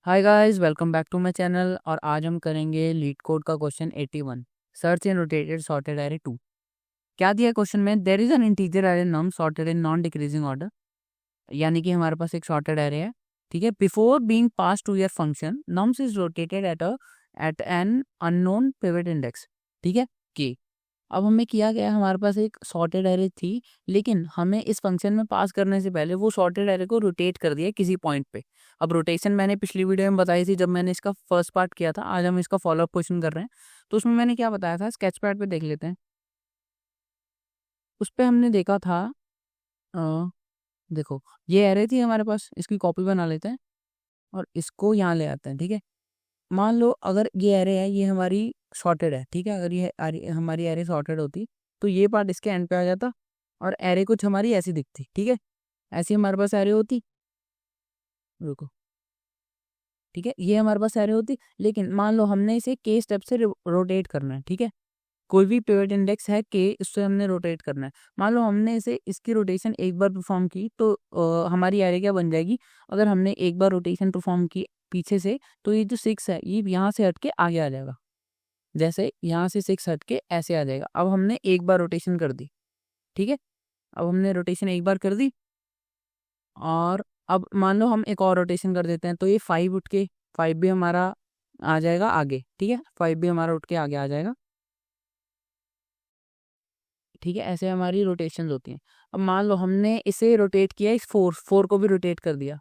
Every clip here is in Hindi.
Hi guys, welcome back to my channel. और आज हम करेंगे लीड कोड का question 81, search in rotated sorted array 2। क्या दिया क्वेश्चन में? There is an integer array num sorted in non decreasing order. यानी कि हमारे पास एक सॉर्टेड एरे है, ठीक है। Before being pass to your function nums is rotated at an unknown pivot index, ठीक है। के अब हमें किया गया, हमारे पास एक सॉर्टेड एरे थी, लेकिन हमें इस फंक्शन में पास करने से पहले वो सॉर्टेड एरे को रोटेट कर दिया किसी पॉइंट पे। अब रोटेशन मैंने पिछली वीडियो में बताई थी जब मैंने इसका फर्स्ट पार्ट किया था। आज हम इसका फॉलोअप क्वेश्चन कर रहे हैं। तो उसमें मैंने क्या बताया था, स्केच पैड पे देख लेते हैं। उस पे हमने देखा था, अ, देखो ये एरे थी हमारे पास, इसकी कॉपी बना लेते हैं और इसको यहाँ ले आते हैं, ठीक है। मान लो अगर ये एरे है, ये हमारी सॉर्टेड है, ठीक है। अगर ये हमारी एरे सॉर्टेड होती तो ये पार्ट इसके एंड पे आ जाता और एरे कुछ हमारी ऐसी दिखती, ठीक है। ऐसी हमारे पास एरे होती, रुको, ठीक है। ये हमारे पास एरे होती, लेकिन मान लो हमने इसे के स्टेप से रोटेट करना है, ठीक है। कोई भी पिवट इंडेक्स है के, इससे हमने रोटेट करना है। मान लो हमने इसे इसकी रोटेशन एक बार परफॉर्म की तो हमारी एरे क्या बन जाएगी? अगर हमने एक बार रोटेशन परफॉर्म की पीछे से, तो ये जो 6 है ये यहाँ से हट के आगे आ जाएगा। जैसे यहाँ से 6 हट के ऐसे आ जाएगा। अब हमने एक बार रोटेशन कर दी, ठीक है। अब हमने रोटेशन एक बार कर दी और अब मान लो हम एक और रोटेशन कर देते हैं, तो ये 5 उठ के 5 भी हमारा आ जाएगा आगे, ठीक है। 5 भी हमारा उठ के आगे आ जाएगा, ठीक है। ऐसे हमारी रोटेशन होती हैं। अब मान लो हमने इसे रोटेट किया, इस 4 को भी रोटेट कर दिया,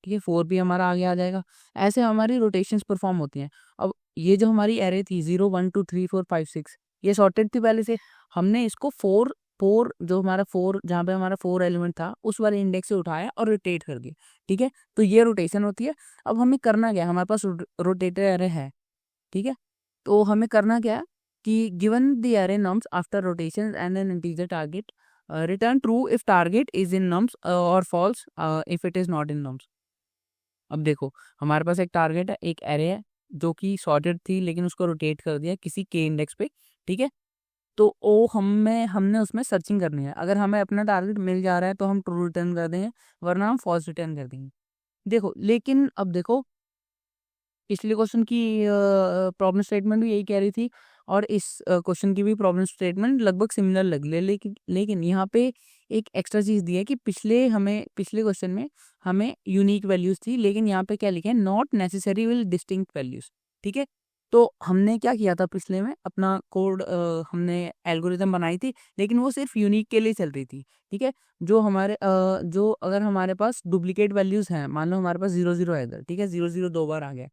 ठीक है। 4 भी हमारा आगे आ जाएगा। ऐसे हमारी रोटेशंस परफॉर्म होती हैं। अब ये जो हमारी एरे थी 0 1 2 3 4 5 6, ये सॉर्टेड थी पहले से। हमने इसको 4 4 जो हमारा 4 जहाँ पे हमारा 4 एलिमेंट था उस वाले इंडेक्स से उठाया और रोटेट कर दिया, ठीक है। तो ये रोटेशन होती है। अब हमें करना क्या है, हमारे पास रोटेटेड एरे है, ठीक है। तो हमें करना क्या है कि given the array nums after rotation and an integer target, return true if target is in nums और false if it is not in nums. अब देखो हमारे पास एक टारगेट है, एक एरे है जो कि सॉर्टेड थी, लेकिन उसको रोटेट कर दिया किसी के इंडेक्स पे, ठीक है। तो ओ हमने उसमें सर्चिंग करनी है। अगर हमें अपना टारगेट मिल जा रहा है तो हम ट्रू रिटर्न कर देंगे, वरना हम फॉल्स रिटर्न कर देंगे। देखो लेकिन अब देखो, पिछले क्वेश्चन की प्रॉब्लम स्टेटमेंट भी यही कह रही थी और इस क्वेश्चन की भी प्रॉब्लम स्टेटमेंट लगभग सिमिलर लग रही है। लेकिन यहाँ पे एक एक्स्ट्रा चीज दी है कि पिछले क्वेश्चन में हमें यूनिक वैल्यूज थी, लेकिन यहाँ पे क्या लिखे हैं, not necessary will distinct values, ठीक है। तो हमने क्या किया था पिछले में, अपना कोड हमने एल्गोरिदम बनाई थी, लेकिन वो सिर्फ यूनिक के लिए चल रही थी, ठीक है। जो अगर हमारे पास डुप्लीकेट वैल्यूज हैं, मान लो हमारे पास 0 0 है इधर, ठीक है, 0 0 2 बार आ गया,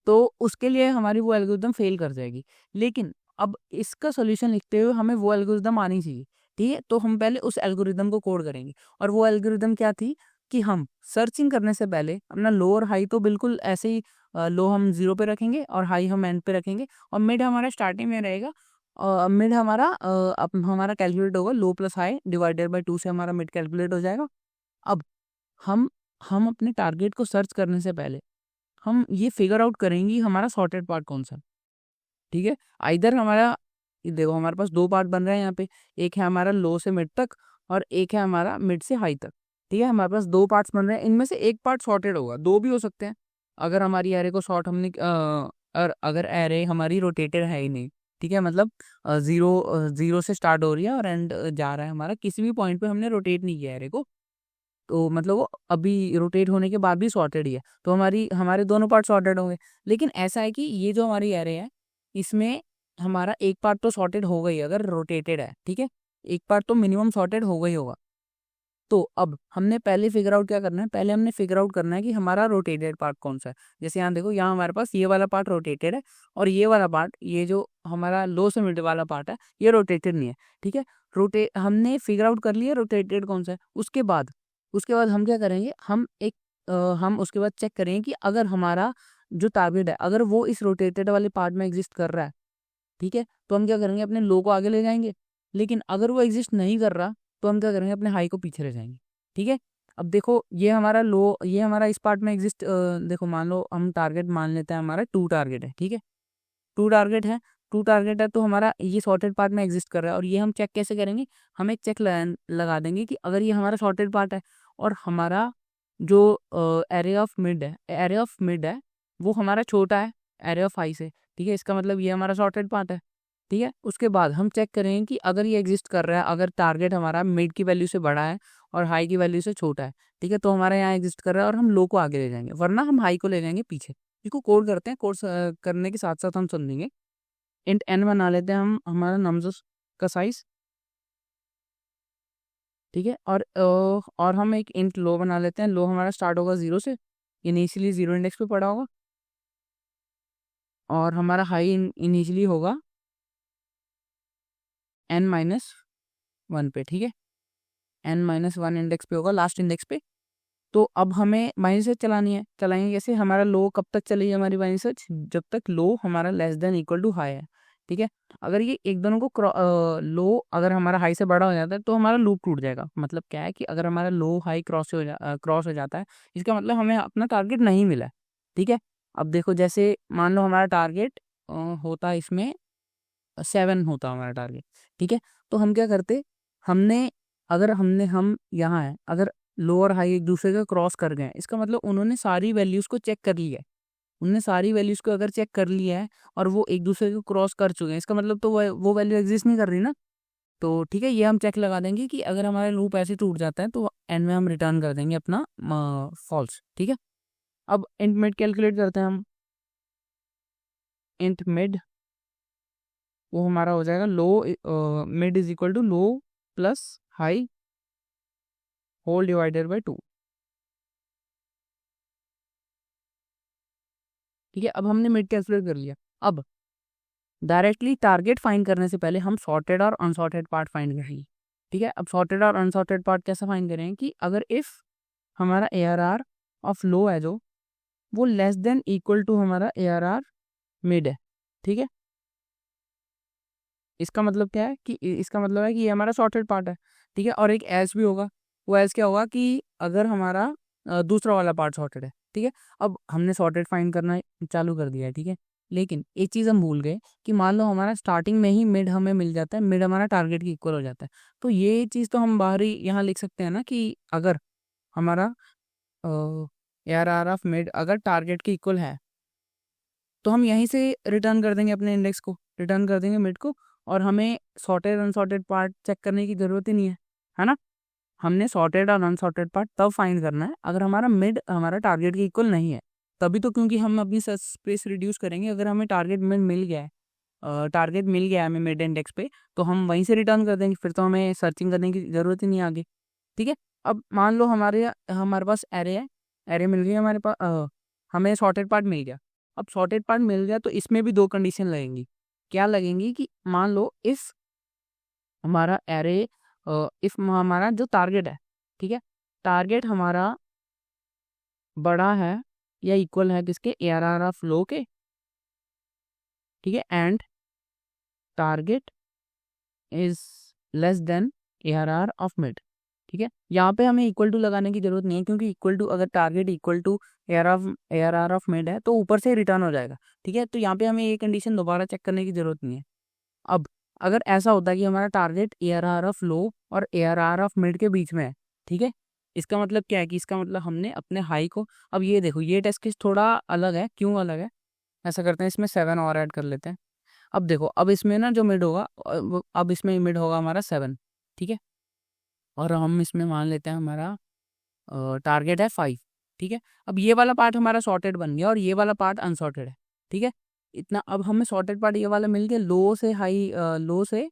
तो उसके लिए हमारी वो एल्गोरिदम फेल कर जाएगी। लेकिन अब इसका सॉल्यूशन लिखते हुए हमें वो एल्गोरिदम आनी चाहिए, ठीक है। तो हम पहले उस एल्गोरिदम को कोड करेंगे। और वो एल्गोरिदम क्या थी कि हम सर्चिंग करने से पहले अपना लो और हाई तो बिल्कुल ऐसे ही, लो हम 0 पे रखेंगे और हाई हम एंड पे रखेंगे, और मिड हमारा स्टार्टिंग में रहेगा। मिड हमारा हमारा कैलकुलेट होगा, लो प्लस हाई डिवाइडेड बाई 2 से हमारा मिड कैलकुलेट हो जाएगा। अब हम हम अपने टारगेट को सर्च करने से पहले हम ये फिगर आउट करेंगे हमारा सॉर्टेड पार्ट कौन सा, ठीक है। आइदर हमारा, ये देखो हमारे पास 2 पार्ट बन रहे हैं यहाँ पे, एक है हमारा लो से मिड तक और एक है हमारा मिड से हाई तक, ठीक है। हमारे पास 2 पार्ट्स बन रहे हैं, इनमें से एक पार्ट सॉर्टेड होगा, 2 भी हो सकते हैं। अगर हमारी एरे को सॉर्ट हमने और अगर एरे हमारी रोटेटेड है ही नहीं, ठीक है, मतलब 0 से स्टार्ट हो रही है और एंड जा रहा है हमारा, किसी भी पॉइंट पे हमने रोटेट नहीं किया एरे को, तो मतलब वो अभी रोटेट होने के बाद भी सॉर्टेड ही है, तो हमारे दोनों पार्ट सॉर्टेड होंगे। लेकिन ऐसा है कि ये जो हमारी एरे है, इसमें हमारा एक पार्ट तो सॉर्टेड हो गई अगर रोटेटेड है, ठीक है। एक पार्ट तो मिनिमम सॉर्टेड हो गई होगा। तो अब हमने पहले फिगर आउट क्या करना है, पहले हमने फिगर आउट करना है कि हमारा रोटेटेड पार्ट कौन सा है। जैसे यहाँ देखो, यहाँ हमारे पास ये वाला पार्ट रोटेटेड है और ये वाला पार्ट, ये जो हमारा लो से मिड वाला पार्ट है, ये रोटेटेड नहीं है, ठीक है। हमने फिगर आउट कर लिया रोटेटेड कौन सा है। उसके बाद हम क्या करेंगे, हम उसके बाद चेक करेंगे कि अगर हमारा जो टारगेट है, अगर वो इस रोटेटेड वाले पार्ट में एग्जिस्ट कर रहा है, ठीक है, तो हम क्या करेंगे, अपने लो को आगे ले जाएंगे। लेकिन अगर वो एग्जिस्ट नहीं कर रहा, तो हम क्या करेंगे, अपने हाई को पीछे ले जाएंगे, ठीक है। अब देखो ये हमारा इस पार्ट में एग्जिस्ट, देखो मान लो हम टारगेट मान लेते हैं, हमारा 2 टारगेट है, ठीक है। 2 टारगेट है, 2 टारगेट है, तो हमारा ये सॉर्टेड पार्ट में एग्जिस्ट कर रहा है। और ये हम चेक कैसे करेंगे, हम एक चेक लगा देंगे कि अगर ये हमारा सॉर्टेड पार्ट है और हमारा जो एरे ऑफ मिड है वो हमारा छोटा है एरे ऑफ हाई से, ठीक है। इसका मतलब ये हमारा सॉर्टेड पार्ट है, ठीक है। उसके बाद हम चेक करेंगे कि अगर ये एग्जिस्ट कर रहा है, अगर टारगेट हमारा मिड की वैल्यू से बड़ा है और हाई की वैल्यू से छोटा है, ठीक है, तो हमारा यहाँ एग्जिस्ट कर रहा है और हम लो को आगे ले जाएंगे, वरना हम हाई को ले जाएंगे पीछे। इसको कोड करते हैं, कोड करने के साथ साथ हम समझेंगे। इंट एन बना लेते हैं हम हमारा नंबर्स का साइज, ठीक है। और हम एक इंट लो बना लेते हैं। लो हमारा स्टार्ट होगा 0 से, इनिशियली 0 इंडेक्स पे पड़ा होगा, और हमारा हाई इनिशियली होगा n-1 पे, ठीक है। n-1 इंडेक्स पे होगा, लास्ट इंडेक्स पे। तो अब हमें माइनस चलानी है। चलाएंगे कैसे? हमारा लो कब तक चलेगी हमारी माइनस, जब तक लो हमारा less than equal to high है, ठीक है। अगर ये एक दोनों को लो अगर हमारा हाई से बड़ा हो जाता है तो हमारा लूप टूट जाएगा। मतलब क्या है कि अगर हमारा लो हाई क्रॉस हो जाता है, इसका मतलब हमें अपना टारगेट नहीं मिला है, ठीक है। अब देखो, जैसे मान लो हमारा टारगेट होता इसमें 7 होता हमारा टारगेट, ठीक है। तो हम क्या करते, हम यहाँ है, अगर लो और हाई एक दूसरे का क्रॉस कर गए, इसका मतलब उन्होंने सारी वैल्यूज को चेक कर लिया है। उन्होंने सारी वैल्यूज को अगर चेक कर लिया है और वो एक दूसरे को क्रॉस कर चुके हैं, इसका मतलब तो वो वैल्यू एग्जिस्ट नहीं कर रही ना। तो ठीक है, ये हम चेक लगा देंगे कि अगर हमारा लूप ऐसे टूट जाता है तो एंड में हम रिटर्न कर देंगे अपना फॉल्स, ठीक है। अब इंट मिड कैलकुलेट करते हैं हम। इंट मिड वो हमारा हो जाएगा low, mid is equal to low plus high whole divided by 2, ठीक है। अब हमने मिड कैलकुलेट कर लिया। अब डायरेक्टली टारगेट फाइंड करने से पहले हम सॉर्टेड और अनसॉर्टेड पार्ट फाइंड करेंगे, ठीक है। अब सॉर्टेड और अनसॉर्टेड पार्ट कैसे फाइंड करेंगे कि अगर इफ हमारा ARR ऑफ लो है जो वो लेस देन इक्वल टू हमारा ARR मिड है, ठीक है। इसका मतलब क्या है कि इसका मतलब है कि ये हमारा सॉर्टेड पार्ट है, ठीक है। और एक एल्स भी होगा। वो एल्स क्या होगा कि अगर हमारा दूसरा वाला पार्ट सॉर्टेड है, ठीक है। अब हमने सॉर्टेड फाइंड करना चालू कर दिया है, ठीक है। लेकिन एक चीज़ हम भूल गए कि मान लो हमारा स्टार्टिंग में ही मिड हमें मिल जाता है, मिड हमारा टारगेट के इक्वल हो जाता है। तो ये चीज़ तो हम बाहर ही यहाँ लिख सकते हैं ना कि अगर हमारा ARR ऑफ मिड अगर टारगेट के इक्वल है तो हम यहीं से रिटर्न कर देंगे, अपने इंडेक्स को रिटर्न कर देंगे मिड को, और हमें सॉर्टेड अनसॉर्टेड पार्ट चेक करने की ज़रूरत ही नहीं है ना। हमने सॉर्टेड और अनसॉर्टेड पार्ट तब फाइंड करना है अगर हमारा मिड हमारा टारगेट के इक्वल नहीं है, तभी तो, क्योंकि हम अपनी सर्च स्पेस रिड्यूस करेंगे। अगर हमें टारगेट मिड मिल गया है, टारगेट मिल गया है हमें मिड इंडेक्स पे, तो हम वहीं से रिटर्न कर देंगे, फिर तो हमें सर्चिंग करने की ज़रूरत ही नहीं आगे, ठीक है। अब मान लो हमारे पास एरे है, एरे मिल गई हमारे पास, हमें सॉर्टेड पार्ट मिल गया। अब सॉर्टेड पार्ट मिल गया तो इसमें भी दो कंडीशन लगेंगी। क्या लगेंगी कि मान लो इफ हमारा एरे इफ हमारा जो टारगेट है, ठीक है, टारगेट हमारा बड़ा है या इक्वल है किसके, ARR ऑफ लो के, ठीक है, and target is less then ARR of mid, ठीक है। यहाँ पे हमें इक्वल टू लगाने की जरूरत नहीं है, क्योंकि इक्वल टू अगर target equal to ARR of mid है तो ऊपर से रिटर्न हो जाएगा, ठीक है। तो यहाँ पे हमें ये कंडीशन दोबारा चेक करने की जरूरत नहीं है। अब अगर ऐसा होता है कि हमारा टारगेट ARR ऑफ लो और ARR ऑफ मिड के बीच में है, ठीक है, इसका मतलब क्या है कि इसका मतलब हमने अपने हाई को, अब ये देखो ये टेस्ट केस थोड़ा अलग है। क्यों अलग है? ऐसा करते हैं, इसमें 7 और ऐड कर लेते हैं। अब देखो, अब इसमें ना जो मिड होगा, अब इसमें मिड होगा हमारा 7, ठीक है। और हम इसमें मान लेते हैं हमारा टारगेट है 5, ठीक है। अब ये वाला पार्ट हमारा सॉर्टेड बन गया और ये वाला पार्ट अनसॉर्टेड है, ठीक है। इतना अब हमें सॉर्टेड पार्ट ये वाला मिल गया, लो से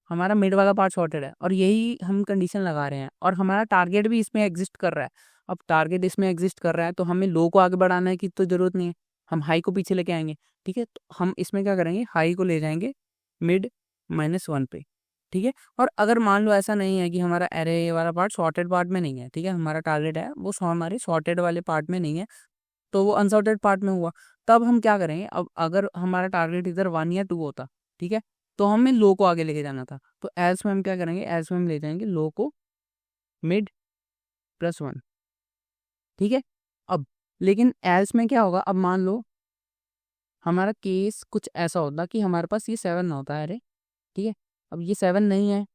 हमारा मिड वाला पार्ट सॉर्टेड है, और यही हम कंडीशन लगा रहे हैं, और हमारा टारगेट भी इसमें एग्जिस्ट कर रहा है। अब टारगेट इसमें एग्जिस्ट कर रहा है तो हमें लो को आगे बढ़ाने की तो ज़रूरत नहीं है, हम हाई को पीछे लेके आएंगे, ठीक है। तो हम इसमें क्या करेंगे, हाई को ले जाएंगे मिड -1 पे, ठीक है। और अगर मान लो ऐसा नहीं है कि हमारा एरे वाला पार्ट सॉर्टेड पार्ट में नहीं है, ठीक है, हमारा टारगेट है वो हमारे सॉर्टेड वाले पार्ट में नहीं है, तो वो अनसॉर्टेड पार्ट में हुआ, तब हम क्या करेंगे। अब अगर हमारा टारगेट इधर 1 या 2 होता, ठीक है, तो हमें लो को आगे लेके जाना था, तो एल्स में हम क्या करेंगे, एल्स में हम ले जाएंगे लो को मिड +1, ठीक है। अब लेकिन एल्स में क्या होगा, अब मान लो हमारा केस कुछ ऐसा होता कि हमारे पास ये 7 ना होता है, अरे ठीक है। अब ये 7 नहीं है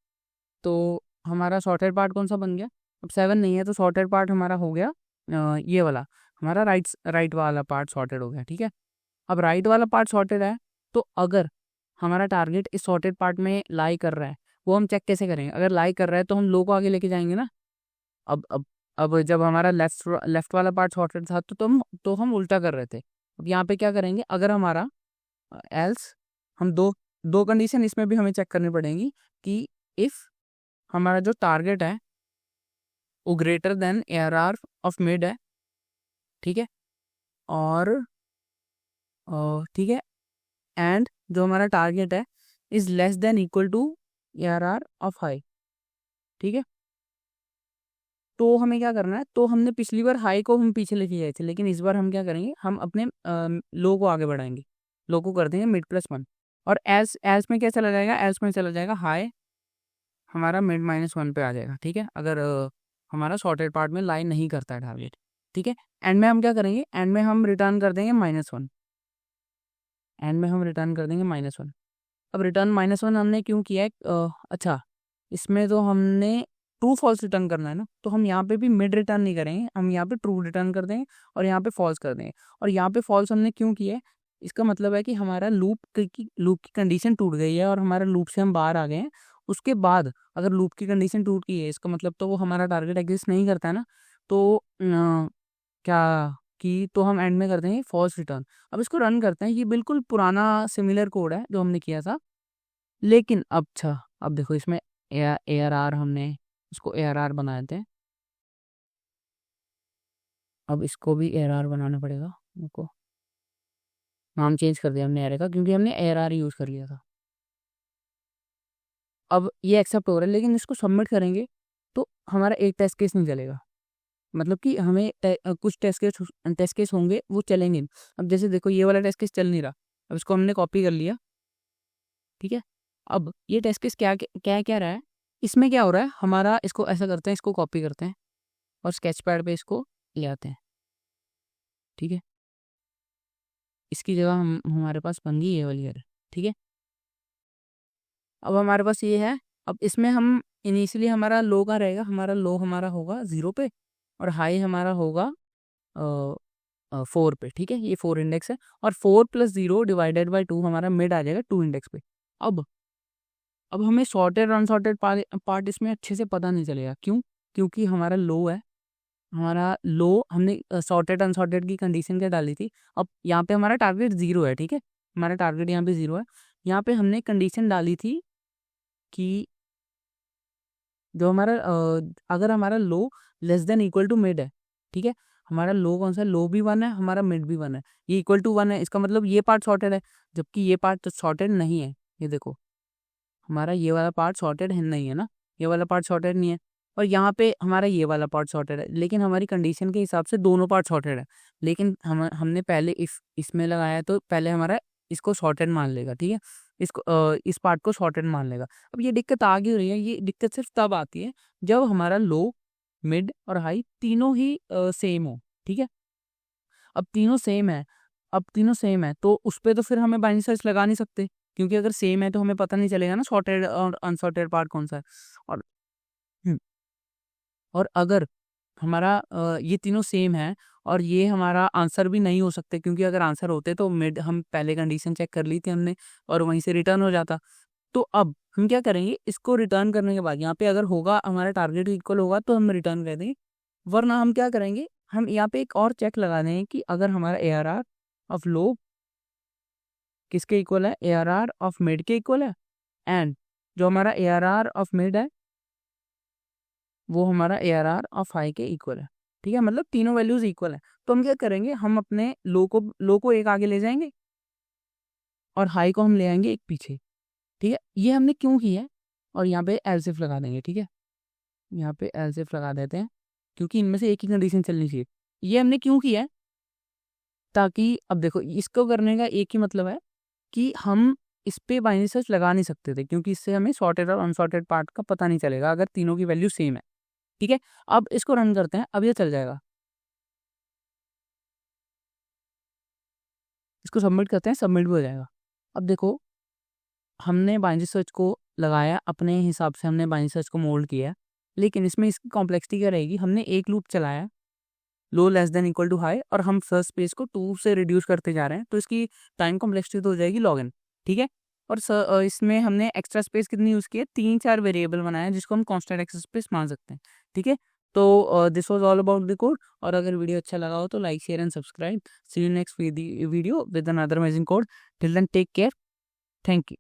तो हमारा सॉर्टेड पार्ट कौन सा बन गया, अब 7 नहीं है तो सॉर्टेड पार्ट हमारा हो गया ये वाला हमारा राइट वाला पार्ट सॉर्टेड हो गया, ठीक है। अब राइट वाला पार्ट सॉर्टेड है, तो अगर हमारा टारगेट इस सॉर्टेड पार्ट में लाई कर रहा है, वो हम चेक कैसे करेंगे? अगर लाई कर रहा है तो हम लो को आगे लेके जाएंगे ना। अब अब अब जब हमारा लेफ्ट वाला पार्ट सॉर्टेड था तो हम उल्टा कर रहे थे। अब यहाँ पे क्या करेंगे, अगर हमारा एल्स हम दो दो कंडीशन इसमें भी हमें चेक करनी पड़ेगी कि इफ़ हमारा जो टारगेट है वो greater than ARR of mid है, ठीक है, और ठीक है, एंड जो हमारा टारगेट है is less than equal to ARR of high, ठीक है। तो हमें क्या करना है, तो हमने पिछली बार हाई को हम पीछे लेके गए थे, लेकिन इस बार हम क्या करेंगे, हम अपने लो को आगे बढ़ाएंगे, लो को कर देंगे मिड प्लस 1, और एज में क्या चला जाएगा, एज में चला जाएगा हाई हमारा मिड -1 पे आ जाएगा, ठीक है, अगर हमारा सॉर्टेड पार्ट में लाइन नहीं करता है टारगेट, ठीक है। एंड में हम क्या करेंगे, एंड में हम रिटर्न कर देंगे -1, एंड में हम रिटर्न कर देंगे -1। अब रिटर्न -1 हमने क्यों किया है, अच्छा, इसमें तो हमने ट्रू फॉल्स रिटर्न करना है ना, तो हम यहाँ पे भी मिड रिटर्न नहीं करेंगे, हम यहाँ पे ट्रू रिटर्न कर देंगे और यहाँ पे फॉल्स कर देंगे। और यहाँ पे फॉल्स हमने क्यों किया है, इसका मतलब है कि हमारा लूप की कंडीशन टूट गई है और हमारा लूप से हम बाहर आ गए हैं। उसके बाद अगर लूप की कंडीशन टूट गई है, इसका मतलब तो वो हमारा टारगेट एग्जिस्ट नहीं करता है ना, तो क्या कि तो हम एंड में कर देंगे फॉल्स रिटर्न। अब इसको रन करते हैं, ये बिल्कुल पुराना सिमिलर कोड है जो हमने किया था, लेकिन अब देखो इसमें ARR हमने इसको ARR बनाए थे, अब इसको भी ARR बनाना पड़ेगा हमको। नाम चेंज कर दिया हमने एरे का, क्योंकि हमने ARR यूज़ कर लिया था। अब ये एक्सेप्ट हो रहा है, लेकिन इसको सबमिट करेंगे तो हमारा एक टेस्ट केस नहीं चलेगा, मतलब कि हमें कुछ टेस्ट केस होंगे वो चलेंगे। अब जैसे देखो ये वाला टेस्ट केस चल नहीं रहा, अब इसको हमने कॉपी कर लिया, ठीक है। अब ये टेस्ट केस क्या क्या क्या रहा है, इसमें क्या हो रहा है हमारा, इसको ऐसा करते हैं, इसको कॉपी करते हैं और स्केच पैड पे इसको ले आते हैं, ठीक है। इसकी जगह हमारे पास बन गई ये वाली एरर, ठीक है। अब हमारे पास ये है, अब इसमें हम इनिशियली हमारा लो का रहेगा, हमारा लो हमारा होगा 0 पे और हाई हमारा होगा 4 पे, ठीक है, ये 4 इंडेक्स है, और 4 + 0 डिवाइडेड बाई 2 हमारा मिड आ जाएगा 2 इंडेक्स पे। अब हमें सॉर्टेड अनसॉर्टेड पार्ट इसमें अच्छे से पता नहीं चलेगा, क्यों? क्योंकि हमारा लो है, हमारा लो हमने सॉर्टेड अनसॉर्टेड की कंडीशन क्या डाली थी। अब यहाँ पे हमारा टारगेट 0 है, ठीक है, हमारा टारगेट यहाँ पे 0 है। यहाँ पे हमने कंडीशन डाली थी कि जो हमारा अगर हमारा low less than equal to mid है, ठीक है, हमारा लो कौन सा है, लो भी 1 है, हमारा मिड भी 1 है, ये इक्वल टू 1 है, इसका मतलब ये पार्ट सॉर्टेड है, जबकि ये पार्ट तो सॉर्टेड नहीं है। ये देखो हमारा ये वाला पार्ट सॉर्टेड है नहीं है ना, ये वाला पार्ट सॉर्टेड नहीं है, और यहाँ पे हमारा ये वाला पार्ट सॉर्टेड है, लेकिन हमारी कंडीशन के हिसाब से दोनों पार्ट सॉर्टेड है, लेकिन हमने पहले इसमें लगाया है, तो पहले हमारा इसको सॉर्टेड मान लेगा, ठीक है, इसको इस पार्ट को सॉर्टेड मान लेगा। अब ये दिक्कत आ क्यों रही है, ये दिक्कत सिर्फ तब आती है जब हमारा लो, मिड और हाई तीनों ही सेम हो, ठीक है। अब तीनों सेम है, तो उस पे तो फिर हमें बाइनरी सर्च लगा नहीं सकते, क्योंकि अगर सेम है तो हमें पता नहीं चलेगा ना सॉर्टेड और अनसॉर्टेड पार्ट कौन सा है। और हम्म, और अगर हमारा ये तीनों सेम है और ये हमारा आंसर भी नहीं हो सकते, क्योंकि अगर आंसर होते तो मिड हम पहले कंडीशन चेक कर ली थी हमने और वहीं से रिटर्न हो जाता। तो अब हम क्या करेंगे, इसको रिटर्न करने के बाद यहाँ पे अगर होगा हमारा टारगेट इक्वल होगा तो हम रिटर्न कर देंगे, वरना हम क्या करेंगे, हम यहाँ पे एक और चेक लगा देंगे कि अगर हमारा ARR ऑफ लो किसके इक्वल है, ARR ऑफ मिड के इक्वल है, एंड जो हमारा ARR ऑफ मिड है वो हमारा ARR ऑफ हाई के इक्वल है, ठीक है, मतलब तीनों वैल्यूज इक्वल है। तो हम क्या करेंगे, हम अपने लो को एक आगे ले जाएंगे और हाई को हम ले आएंगे एक पीछे, ठीक है। ये हमने क्यों किया है, और यहाँ पे एलसिफ लगा देंगे, ठीक है, यहाँ पे एलसिफ लगा देते हैं, क्योंकि इनमें से एक ही कंडीशन चलनी चाहिए। ये हमने क्यों किया है, ताकि अब देखो इसको करने का एक ही मतलब है कि हम इस पे बाइनरी सर्च लगा नहीं सकते थे, क्योंकि इससे हमें सॉर्टेड और अनसॉर्टेड पार्ट का पता नहीं चलेगा अगर तीनों की वैल्यू सेम है, ठीक है। अब इसको रन करते हैं, अब ये चल जाएगा, इसको सबमिट करते हैं, सबमिट भी हो जाएगा। अब देखो हमने बाइनरी सर्च को लगाया, अपने हिसाब से हमने बाइनरी सर्च को मोल्ड किया, लेकिन इसमें इसकी कॉम्प्लेक्सिटी क्या रहेगी, हमने एक लूप चलाया low less than equal to high, और हम फर्स्ट स्पेस को 2 से रिड्यूस करते जा रहे हैं, तो इसकी टाइम कॉम्प्लेक्सिटी तो हो जाएगी log n, ठीक है। और इसमें हमने एक्स्ट्रा स्पेस कितनी यूज़ की है, 3-4 वेरिएबल बनाया है जिसको हम कांस्टेंट एक्सेस स्पेस मान सकते हैं, ठीक है। तो this was all about the code, और अगर वीडियो अच्छा लगा हो तो like share and subscribe. See you next video with another amazing code. Till then take care, thank you.